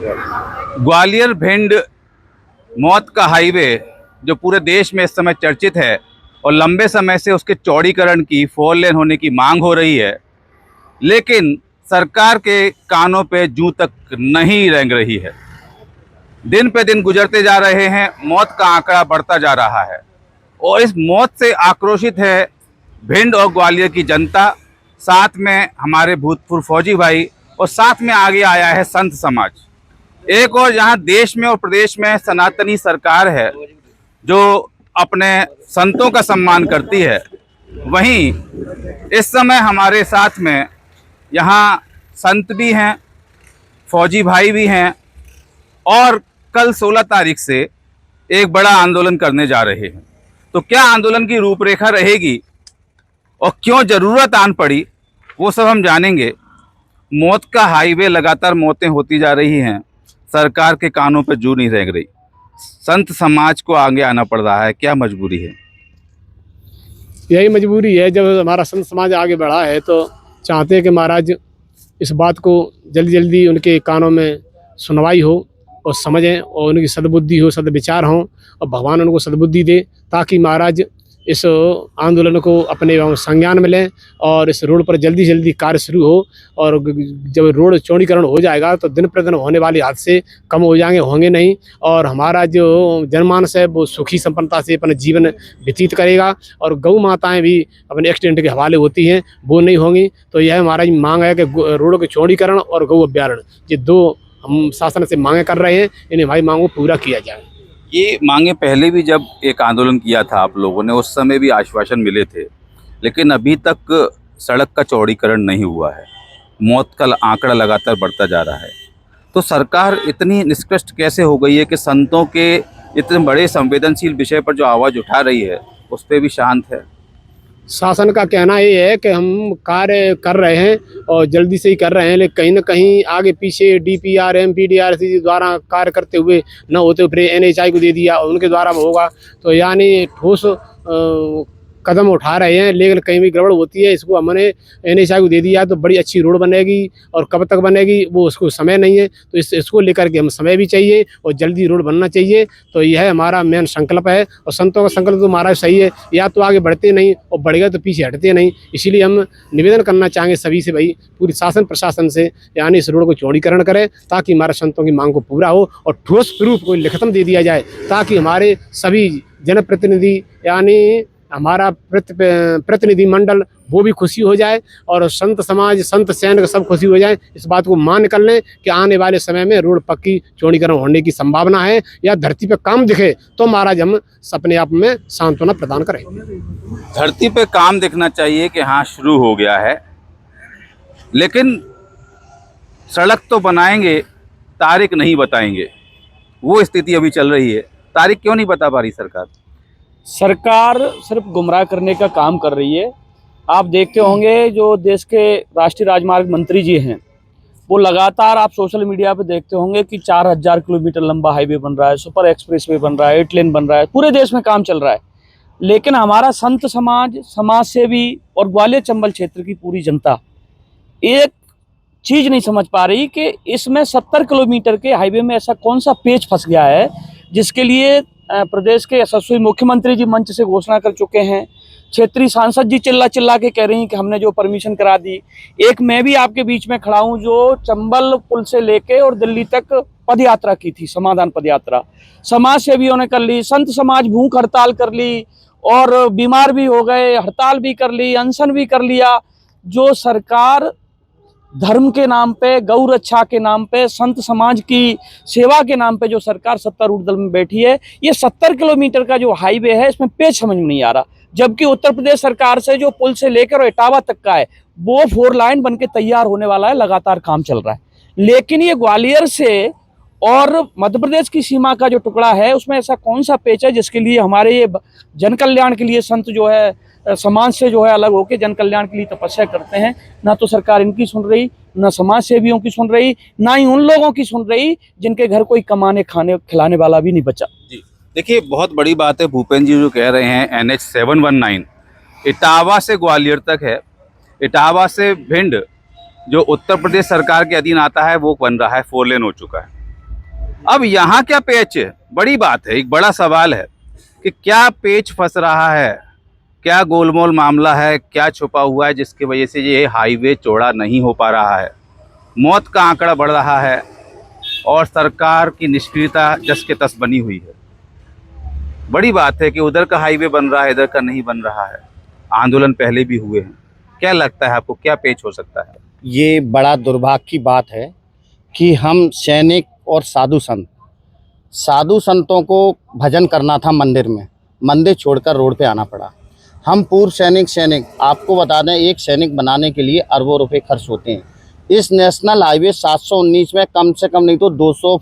ग्वालियर भिंड मौत का हाईवे जो पूरे देश में इस समय चर्चित है और लंबे समय से उसके चौड़ीकरण की 4 लेन होने की मांग हो रही है, लेकिन सरकार के कानों पे जूं तक नहीं रेंग रही है। दिन पे दिन गुजरते जा रहे हैं, मौत का आंकड़ा बढ़ता जा रहा है और इस मौत से आक्रोशित है भिंड और ग्वालियर की जनता, साथ में हमारे भूतपूर्व फौजी भाई और साथ में आगे आया है संत समाज। एक और जहां देश में और प्रदेश में सनातनी सरकार है जो अपने संतों का सम्मान करती है, वहीं इस समय हमारे साथ में यहाँ संत भी हैं, फौजी भाई भी हैं और कल 16 तारीख से एक बड़ा आंदोलन करने जा रहे हैं। तो क्या आंदोलन की रूपरेखा रहेगी और क्यों ज़रूरत आन पड़ी, वो सब हम जानेंगे। मौत का हाईवे, लगातार मौतें होती जा रही हैं, सरकार के कानों पर जूं नहीं रेंग रही, संत समाज को आगे आना पड़ रहा है। क्या मजबूरी है? यही मजबूरी है। जब हमारा संत समाज आगे बढ़ा है तो चाहते हैं कि महाराज इस बात को जल्दी जल्दी उनके कानों में सुनवाई हो और समझें और उनकी सद्बुद्धि हो, सद्विचार हों और भगवान उनको सद्बुद्धि दे, ताकि महाराज इस आंदोलन को अपने संज्ञान में लें और इस रोड पर जल्दी जल्दी कार्य शुरू हो। और जब रोड चौड़ीकरण हो जाएगा तो दिन प्रतिदिन होने वाले हादसे कम हो जाएंगे, होंगे नहीं, और हमारा जो जनमानस है वो सुखी संपन्नता से अपना जीवन व्यतीत करेगा और गौ माताएं भी अपने एक्सीडेंट के हवाले होती हैं, वो नहीं होंगी। तो यह हमारा मांग है कि रोड के चौड़ीकरण और गौ अभ्यारण्य, ये दो हम शासन से मांगे कर रहे हैं, इन्हें हमारी मांग को पूरा किया जाए। ये मांगे पहले भी जब एक आंदोलन किया था आप लोगों ने, उस समय भी आश्वासन मिले थे, लेकिन अभी तक सड़क का चौड़ीकरण नहीं हुआ है। मौत का आंकड़ा लगातार बढ़ता जा रहा है। तो सरकार इतनी निष्कृष्ट कैसे हो गई है कि संतों के इतने बड़े संवेदनशील विषय पर जो आवाज़ उठा रही है उस पर भी शांत है? शासन का कहना ये है कि हम कार्य कर रहे हैं और जल्दी से ही कर रहे हैं, लेकिन कहीं ना कहीं आगे पीछे DPR MPDRC द्वारा कार्य करते हुए न होते हुए फिर NHI को दे दिया और उनके द्वारा होगा। तो यानी ठोस कदम उठा रहे हैं, लेकिन कहीं भी गड़बड़ होती है। इसको हमने NHI को दे दिया तो बड़ी अच्छी रोड बनेगी, और कब तक बनेगी वो उसको समय नहीं है। तो इसको लेकर के हम समय भी चाहिए और जल्दी रोड बनना चाहिए। तो यह हमारा मेन संकल्प है और संतों का संकल्प तो हमारा सही है, या तो आगे बढ़ते नहीं और बढ़ गए तो पीछे हटते नहीं। इसीलिए हम निवेदन करना चाहेंगे सभी से, भाई पूरी शासन प्रशासन से, यानी इस रोड को चौड़ीकरण करें ताकि हमारे संतों की मांग को पूरा हो और ठोस प्रूफ को लिखित दे दिया जाए, ताकि हमारे सभी जनप्रतिनिधि यानी हमारा प्रतिनिधि मंडल वो भी खुशी हो जाए और संत समाज, संत सैनिक सब खुशी हो जाए। इस बात को मान कर लें कि आने वाले समय में रोड पक्की चौड़ीकरण होने की संभावना है, या धरती पे काम दिखे तो महाराज हम अपने आप में सांत्वना प्रदान करें। धरती पे काम दिखना चाहिए कि हाँ शुरू हो गया है, लेकिन सड़क तो बनाएंगे, तारीख नहीं बताएंगे, वो स्थिति अभी चल रही है। तारीख क्यों नहीं बता पा रही सरकार? सरकार सिर्फ गुमराह करने का काम कर रही है। आप देखते होंगे जो देश के राष्ट्रीय राजमार्ग मंत्री जी हैं, वो लगातार आप सोशल मीडिया पे देखते होंगे कि 4000 किलोमीटर लंबा हाईवे बन रहा है, सुपर एक्सप्रेसवे बन रहा है, 8 लेन बन रहा है, पूरे देश में काम चल रहा है। लेकिन हमारा संत समाज, समाज सेवी और ग्वालियर चंबल क्षेत्र की पूरी जनता एक चीज़ नहीं समझ पा रही कि इसमें 70 किलोमीटर के हाईवे में ऐसा कौन सा पेच फंस गया है जिसके लिए प्रदेश के यशस्वी मुख्यमंत्री जी मंच से घोषणा कर चुके हैं, क्षेत्रीय सांसद जी चिल्ला चिल्ला के कह रही हैं कि हमने जो परमिशन करा दी। एक मैं भी आपके बीच में खड़ा हूं जो चंबल पुल से लेके और दिल्ली तक पद यात्रा की थी, समाधान पद यात्रा समाज सेवियों ने कर ली, संत समाज भूख हड़ताल कर ली और बीमार भी हो गए, हड़ताल भी कर ली, अनशन भी कर लिया। जो सरकार धर्म के नाम पे, गौ रक्षा के नाम पे, संत समाज की सेवा के नाम पे जो सरकार सत्तारूढ़ दल में बैठी है, ये 70 किलोमीटर का जो हाईवे है इसमें पेच समझ में नहीं आ रहा। जबकि उत्तर प्रदेश सरकार से जो पुल से लेकर इटावा तक का है वो 4 लाइन बन के तैयार होने वाला है, लगातार काम चल रहा है। लेकिन ये ग्वालियर से और मध्य प्रदेश की सीमा का जो टुकड़ा है उसमें ऐसा कौन सा पेच है जिसके लिए हमारे ये जन कल्याण के लिए संत जो है समाज से जो है अलग होकर जन कल्याण के लिए तपस्या करते हैं। ना तो सरकार इनकी सुन रही, ना समाज सेवियों की सुन रही, ना ही उन लोगों की सुन रही जिनके घर कोई कमाने खाने खिलाने वाला भी नहीं बचा। जी देखिए, बहुत बड़ी बात है भूपेंद्र जी जो कह रहे हैं NH 719 इटावा से ग्वालियर तक है। इटावा से भिंड जो उत्तर प्रदेश सरकार के अधीन आता है वो बन रहा है, 4 लेन हो चुका है। अब यहाँ क्या पेच है, बड़ी बात है, एक बड़ा सवाल है कि क्या पेच फंस रहा है, क्या गोलमोल मामला है, क्या छुपा हुआ है जिसकी वजह से ये हाईवे चौड़ा नहीं हो पा रहा है। मौत का आंकड़ा बढ़ रहा है और सरकार की निष्क्रियता जस के तस बनी हुई है। बड़ी बात है कि उधर का हाईवे बन रहा है, इधर का नहीं बन रहा है। आंदोलन पहले भी हुए हैं। क्या लगता है आपको, क्या पेच हो सकता है? ये बड़ा दुर्भाग्य की बात है कि हम सैनिक और साधु संतों को भजन करना था मंदिर में, मंदिर छोड़कर रोड पे आना पड़ा। हम पूर्व सैनिक आपको बता दें, एक सैनिक बनाने के लिए अरबों रुपए खर्च होते हैं। इस नेशनल हाईवे 719 में कम से कम नहीं तो 200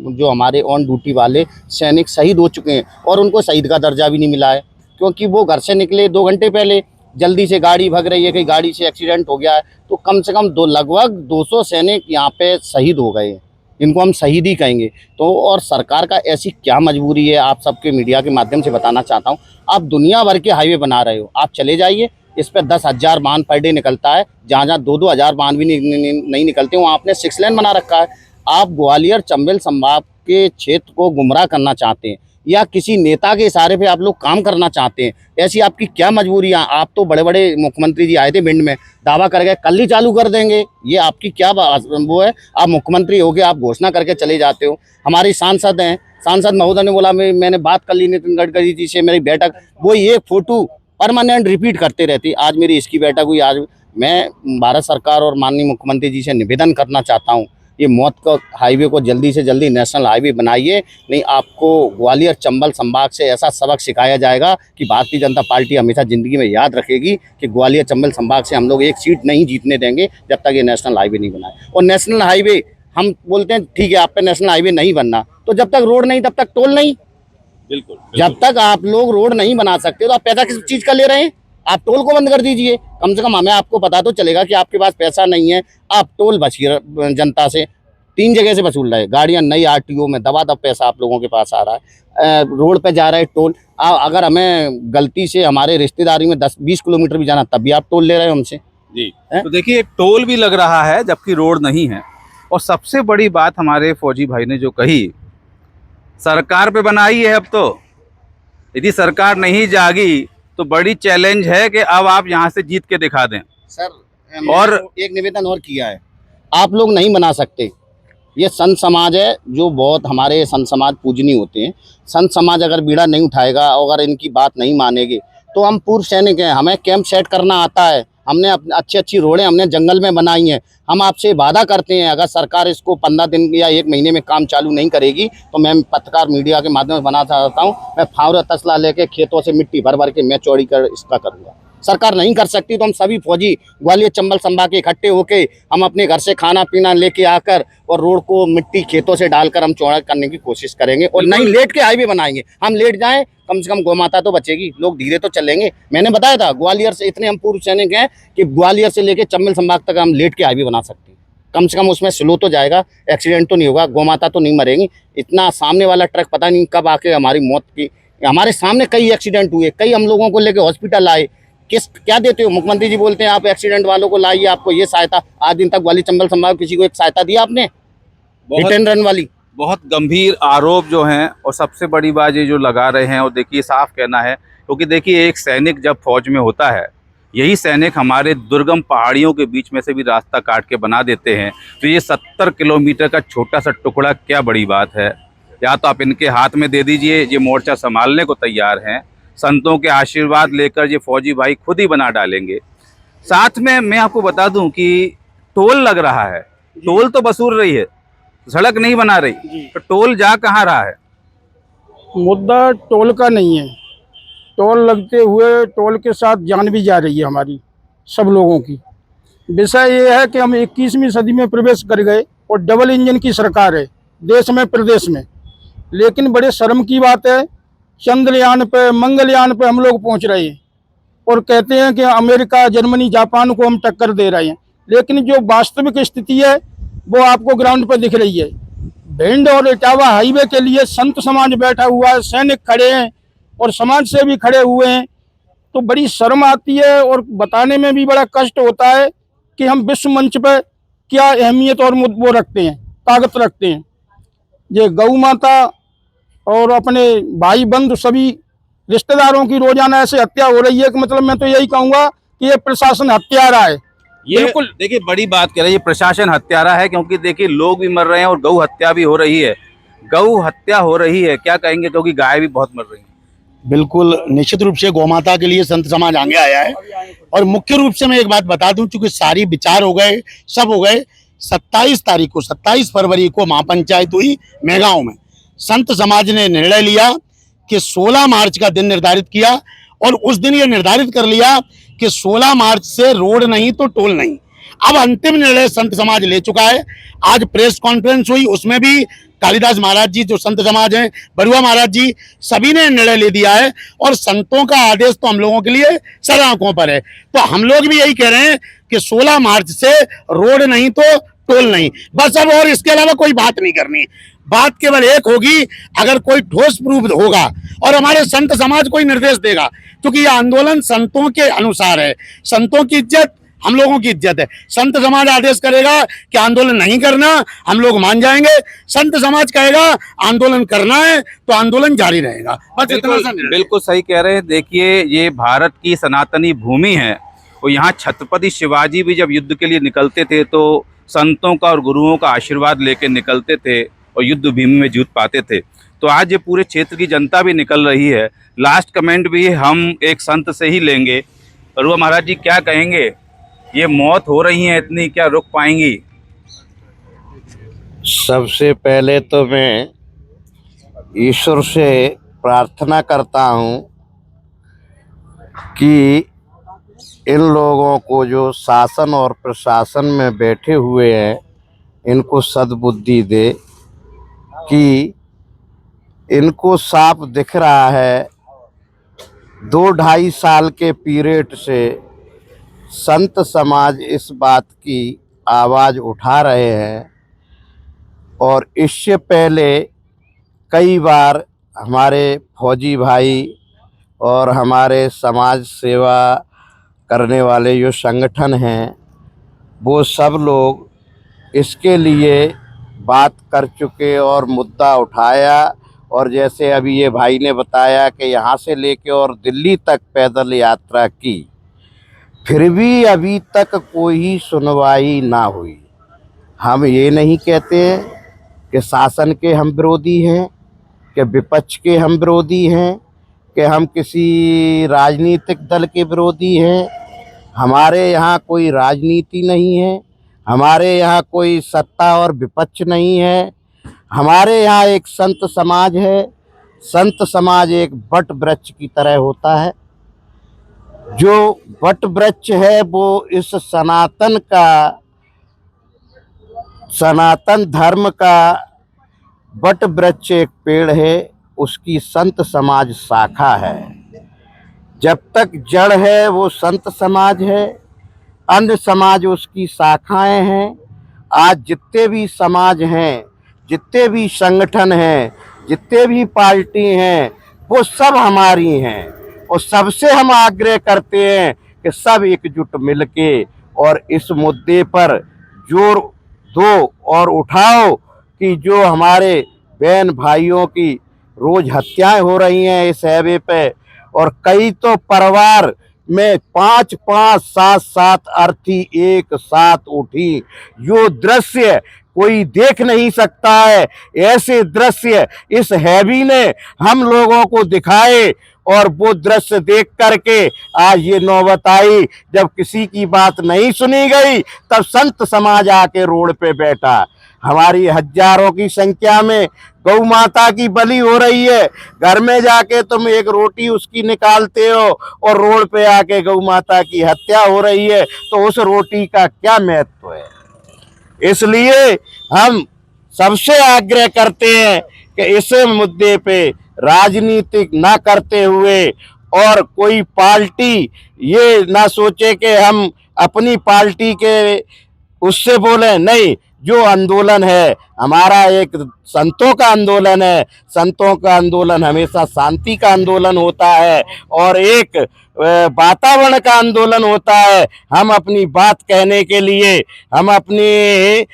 जो हमारे ऑन ड्यूटी वाले सैनिक शहीद हो चुके हैं और उनको शहीद का दर्जा भी नहीं मिला है, क्योंकि वो घर से निकले 2 घंटे पहले, जल्दी से गाड़ी भग रही है, कहीं गाड़ी से एक्सीडेंट हो गया है, तो कम से कम लगभग 200 सैनिक यहाँ पे शहीद हो गए हैं। इनको हम शहीद ही कहेंगे। तो और सरकार का ऐसी क्या मजबूरी है, आप सबके मीडिया के माध्यम से बताना चाहता हूँ। आप दुनिया भर के हाईवे बना रहे हो, आप चले जाइए, इस पर 10,000 वाहन पर डे निकलता है, जहाँ 2-2 हज़ार वाहन भी नहीं निकलते, वहाँ आपने 6 लेन बना रखा है। आप ग्वालियर चंबल संभाग के क्षेत्र को गुमराह करना चाहते हैं या किसी नेता के इशारे पे आप लोग काम करना चाहते हैं, ऐसी आपकी क्या मजबूरी है? आप तो बड़े बड़े मुख्यमंत्री जी आए थे भिंड में, दावा कर गए कल ही चालू कर देंगे, ये आपकी क्या वो है? आप मुख्यमंत्री हो गए, आप घोषणा करके चले जाते हो। हमारी सांसद हैं, सांसद महोदय ने बोला मैंने बात कर ली नितिन गडकरी जी से, मेरी बैठक, वो ये फोटो परमानेंट रिपीट करते रहती। आज मेरी इसकी बैठक हुई। आज मैं भारत सरकार और माननीय मुख्यमंत्री जी से निवेदन करना चाहता हूँ, ये मौत का हाईवे को जल्दी से जल्दी नेशनल हाईवे बनाइए, नहीं आपको ग्वालियर चंबल संभाग से ऐसा सबक सिखाया जाएगा कि भारतीय जनता पार्टी हमेशा ज़िंदगी में याद रखेगी कि ग्वालियर चंबल संभाग से हम लोग एक सीट नहीं जीतने देंगे जब तक ये नेशनल हाईवे नहीं बनाए। और नेशनल हाईवे हम बोलते हैं ठीक है, आप पे नेशनल हाईवे नहीं बनना, तो जब तक रोड नहीं तब तक टोल नहीं। बिल्कुल। जब तक आप लोग रोड नहीं बना सकते तो आप पैसा किस चीज़ का ले रहे हैं? आप टोल को बंद कर दीजिए, कम से कम हमें आपको पता तो चलेगा कि आपके पास पैसा नहीं है। आप टोल बचिए जनता से, 3 जगह से वसूल रहे, गाड़ियां नई आरटीओ में दबादब पैसा आप लोगों के पास आ रहा है, रोड पे जा रहा है टोल। अगर हमें गलती से हमारे रिश्तेदारी में 10-20 किलोमीटर भी जाना तब भी आप टोल ले रहे हो हमसे जी। तो देखिए, एक टोल भी लग रहा है जबकि रोड नहीं है। और सबसे बड़ी बात हमारे फौजी भाई ने जो कही, सरकार पे बनाई है अब तो, यदि सरकार नहीं जागी तो बड़ी चैलेंज है कि अब आप यहाँ से जीत के दिखा दें। सर और एक निवेदन और किया है, आप लोग नहीं बना सकते। ये संत समाज है, जो बहुत हमारे संत समाज पूजनीय होते हैं। संत समाज अगर बीड़ा नहीं उठाएगा, अगर इनकी बात नहीं मानेगी, तो हम पूर्व सैनिक हैं, हमें कैंप सेट करना आता है, हमने अच्छी रोडें हमने जंगल में बनाई हैं। हम आपसे वादा करते हैं, अगर सरकार इसको 15 दिन या 1 महीने में काम चालू नहीं करेगी तो मैं पत्रकार मीडिया के माध्यम से बना चाहता हूँ, मैं फावड़ा तसला लेके खेतों से मिट्टी भर भर के मैं चौड़ी कर इसका करूँगा। सरकार नहीं कर सकती तो हम सभी फौजी ग्वालियर चंबल संभाग के इकट्ठे होके हम अपने घर से खाना पीना लेके आकर और रोड को मिट्टी खेतों से डालकर हम चौड़ा करने की कोशिश करेंगे। और नहीं लेट के हाईवे बनाएंगे, हम लेट जाएं कम से कम गौ माता तो बचेगी, लोग धीरे तो चलेंगे। मैंने बताया था ग्वालियर से इतने हम पूर्व सैनिक हैं कि ग्वालियर से लेके चंबल संभाग तक हम लेट के हाईवे बना सकते हैं। कम से कम उसमें स्लो तो जाएगा, एक्सीडेंट तो नहीं होगा, गौ माता तो नहीं मरेंगी। इतना सामने वाला ट्रक पता नहीं कब आके हमारी मौत की, हमारे सामने कई एक्सीडेंट हुए, कई हम लोगों को लेके हॉस्पिटल आए। क्या देते हो? मुख्यमंत्री जी बोलते हैं आप एक्सीडेंट वालों को लाइए, आपको ये सहायता। आज दिन तक ग्वालियर चंबल संभाग किसी को एक सहायता दिया आपने? हिट एंड रन वाली बहुत गंभीर आरोप जो हैं, और सबसे बड़ी बात ये जो लगा रहे हैं, और देखिए साफ कहना है, क्योंकि देखिए एक सैनिक जब फौज में होता है, यही सैनिक हमारे दुर्गम पहाड़ियों के बीच में से भी रास्ता काट के बना देते हैं। तो ये 70 किलोमीटर का छोटा सा टुकड़ा क्या बड़ी बात है? या तो आप इनके हाथ में दे दीजिए, ये मोर्चा संभालने को तैयार हैं, संतों के आशीर्वाद लेकर ये फौजी भाई खुद ही बना डालेंगे। साथ में मैं आपको बता दूं कि टोल लग रहा है, टोल तो वसूल रही है, सड़क नहीं बना रही, तो टोल जा कहाँ रहा है? मुद्दा टोल का नहीं है, टोल लगते हुए टोल के साथ जान भी जा रही है हमारी सब लोगों की। विषय ये है कि हम 21वीं सदी में प्रवेश कर गए और डबल इंजन की सरकार है देश में प्रदेश में। लेकिन बड़े शर्म की बात है, चंद्रयान पे मंगलयान पे हम लोग पहुंच रहे हैं और कहते हैं कि अमेरिका जर्मनी जापान को हम टक्कर दे रहे हैं, लेकिन जो वास्तविक स्थिति है वो आपको ग्राउंड पर दिख रही है। भिंड और इटावा हाईवे के लिए संत समाज बैठा हुआ है, सैनिक खड़े हैं और समाज से भी खड़े हुए हैं। तो बड़ी शर्म आती है और बताने में भी बड़ा कष्ट होता है कि हम विश्व मंच पर क्या अहमियत और वो रखते हैं, ताकत रखते हैं। ये गौ माता और अपने भाई बंधु सभी रिश्तेदारों की रोजाना ऐसे हत्या हो रही है कि मतलब मैं तो यही कहूंगा कि ये प्रशासन हत्यारा है। ये बिल्कुल। देखिए बड़ी बात कह रहे हैं, ये प्रशासन हत्यारा है, क्योंकि देखिए लोग भी मर रहे हैं और गौ हत्या भी हो रही है। गौ हत्या हो रही है, क्या कहेंगे, क्योंकि गाय भी बहुत मर रही है। बिल्कुल निश्चित रूप से गौमाता के लिए संत समाज आगे आया है। और मुख्य रूप से मैं एक बात बता दूं, चूंकि सारी विचार हो गए, सब हो गए, 27 फरवरी को महापंचायत हुई मेगांव में। संत समाज ने निर्णय लिया कि 16 मार्च का दिन निर्धारित किया और उस दिन ये निर्धारित कर लिया कि 16 मार्च से रोड नहीं तो टोल नहीं। अब अंतिम निर्णय संत समाज ले चुका है। आज प्रेस कॉन्फ्रेंस हुई, उसमें भी कालिदास महाराज जी जो संत समाज हैं, बरुआ महाराज जी, सभी ने निर्णय ले दिया है। और संतों का आदेश तो हम लोगों के लिए सर आंखों पर है। तो हम लोग भी यही कह रहे हैं कि 16 मार्च से रोड नहीं तो टोल नहीं, बस। अब और इसके अलावा कोई बात नहीं करनी। बात केवल एक होगी, अगर कोई ठोस प्रूफ होगा और हमारे संत समाज कोई निर्देश देगा, क्योंकि यह आंदोलन संतों के अनुसार है। संतों की इज्जत हम लोगों की इज्जत है। संत समाज आदेश करेगा कि आंदोलन नहीं करना, हम लोग मान जाएंगे। संत समाज कहेगा आंदोलन करना है तो आंदोलन जारी रहेगा। बस इतना सा निर्णय। बिल्कुल सही कह रहे हैं। देखिए ये भारत की सनातनी भूमि है और यहाँ छत्रपति शिवाजी भी जब युद्ध के लिए निकलते थे तो संतों का और गुरुओं का आशीर्वाद लेकर निकलते थे और युद्ध भूमि में जीत पाते थे। तो आज ये पूरे क्षेत्र की जनता भी निकल रही है। लास्ट कमेंट भी हम एक संत से ही लेंगे। बरुआ महाराज जी, क्या कहेंगे, ये मौत हो रही है इतनी, क्या रुक पाएंगी? सबसे पहले तो मैं ईश्वर से प्रार्थना करता हूँ कि इन लोगों को जो शासन और प्रशासन में बैठे हुए हैं, इनको सद्बुद्धि दे। कि इनको साफ दिख रहा है 2-2.5 साल के पीरियड से संत समाज इस बात की आवाज़ उठा रहे हैं। और इससे पहले कई बार हमारे फौजी भाई और हमारे समाज सेवा करने वाले जो संगठन हैं, वो सब लोग इसके लिए बात कर चुके और मुद्दा उठाया। और जैसे अभी ये भाई ने बताया कि यहाँ से लेके और दिल्ली तक पैदल यात्रा की, फिर भी अभी तक कोई सुनवाई ना हुई। हम ये नहीं कहते हैं कि शासन के हम विरोधी हैं, कि विपक्ष के हम विरोधी हैं, कि हम किसी राजनीतिक दल के विरोधी हैं। हमारे यहाँ कोई राजनीति नहीं है, हमारे यहाँ कोई सत्ता और विपक्ष नहीं है। हमारे यहाँ एक संत समाज है। संत समाज एक वट वृक्ष की तरह होता है। जो वट वृक्ष है वो इस सनातन धर्म का वट वृक्ष एक पेड़ है, उसकी संत समाज शाखा है। जब तक जड़ है वो संत समाज है, अन्य समाज उसकी शाखाएं हैं। आज जितने भी समाज हैं, जितने भी संगठन हैं, जितने भी पार्टी हैं, वो सब हमारी हैं। और सबसे हम आग्रह करते हैं कि सब एकजुट मिलके और इस मुद्दे पर जोर दो और उठाओ कि जो हमारे बहन भाइयों की रोज हत्याएं हो रही हैं इस हाईवे पे, और कई तो परिवार में 5-5, 7-7 अर्थी एक साथ उठी। जो दृश्य कोई देख नहीं सकता है, ऐसे दृश्य इस हैवी ने हम लोगों को दिखाए। और वो दृश्य देख करके आज ये नौबत आई, जब किसी की बात नहीं सुनी गई तब संत समाज आके रोड पे बैठा। हमारी हजारों की संख्या में गौ माता की बलि हो रही है। घर में जाके तुम एक रोटी उसकी निकालते हो और रोड पे आके गौ माता की हत्या हो रही है, तो उस रोटी का क्या महत्व है? इसलिए हम सबसे आग्रह करते हैं कि इस मुद्दे पे राजनीतिक ना करते हुए और कोई पार्टी ये ना सोचे कि हम अपनी पार्टी के उससे बोले, नहीं। जो आंदोलन है हमारा एक संतों का आंदोलन है। संतों का आंदोलन हमेशा शांति का आंदोलन होता है और एक वातावरण का आंदोलन होता है। हम अपनी बात कहने के लिए, हम अपनी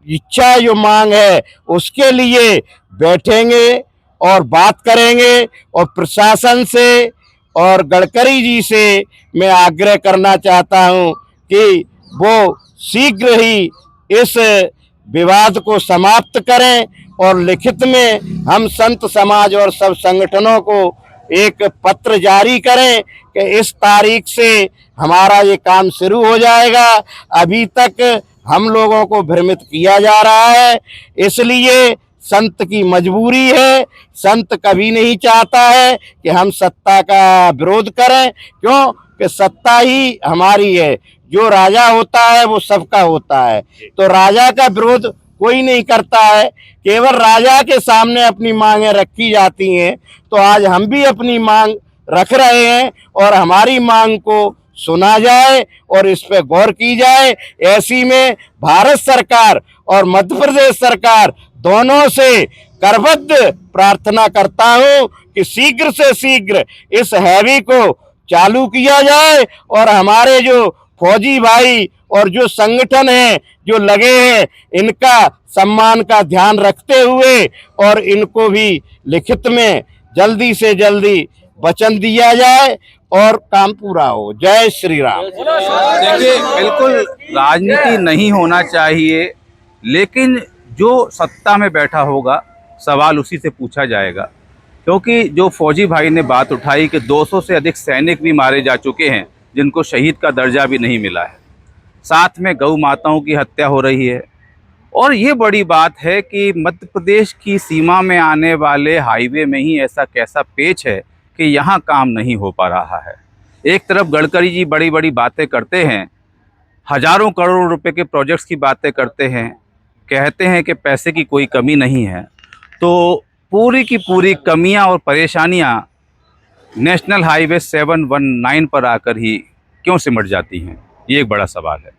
इच्छा जो मांग है उसके लिए बैठेंगे और बात करेंगे। और प्रशासन से और गडकरी जी से मैं आग्रह करना चाहता हूं कि वो शीघ्र ही इस विवाद को समाप्त करें और लिखित में हम संत समाज और सब संगठनों को एक पत्र जारी करें कि इस तारीख से हमारा ये काम शुरू हो जाएगा। अभी तक हम लोगों को भ्रमित किया जा रहा है, इसलिए संत की मजबूरी है। संत कभी नहीं चाहता है कि हम सत्ता का विरोध करें, क्यों कि सत्ता ही हमारी है। जो राजा होता है वो सबका होता है, तो राजा का विरोध कोई नहीं करता है, केवल राजा के सामने अपनी मांगें रखी जाती हैं। तो आज हम भी अपनी मांग रख रहे हैं और हमारी मांग को सुना जाए और इस पे गौर की जाए। ऐसी में भारत सरकार और मध्य प्रदेश सरकार दोनों से करबद्ध प्रार्थना करता हूं कि शीघ्र से शीघ्र इस हैवी को चालू किया जाए और हमारे जो फौजी भाई और जो संगठन हैं जो लगे हैं, इनका सम्मान का ध्यान रखते हुए और इनको भी लिखित में जल्दी से जल्दी वचन दिया जाए और काम पूरा हो। जय श्री राम। देखिए, बिल्कुल राजनीति नहीं होना चाहिए, लेकिन जो सत्ता में बैठा होगा सवाल उसी से पूछा जाएगा। क्योंकि जो फौजी भाई ने बात उठाई कि 200 से अधिक सैनिक भी मारे जा चुके हैं जिनको शहीद का दर्जा भी नहीं मिला है, साथ में गौ माताओं की हत्या हो रही है। और ये बड़ी बात है कि मध्य प्रदेश की सीमा में आने वाले हाईवे में ही ऐसा कैसा पेच है कि यहाँ काम नहीं हो पा रहा है। एक तरफ गडकरी जी बड़ी बड़ी बातें करते हैं, हजारों करोड़ रुपए के प्रोजेक्ट्स की बातें करते हैं, कहते हैं कि पैसे की कोई कमी नहीं है, तो पूरी की पूरी कमियां और परेशानियां नेशनल हाईवे 719 पर आकर ही क्यों सिमट जाती हैं, ये एक बड़ा सवाल है।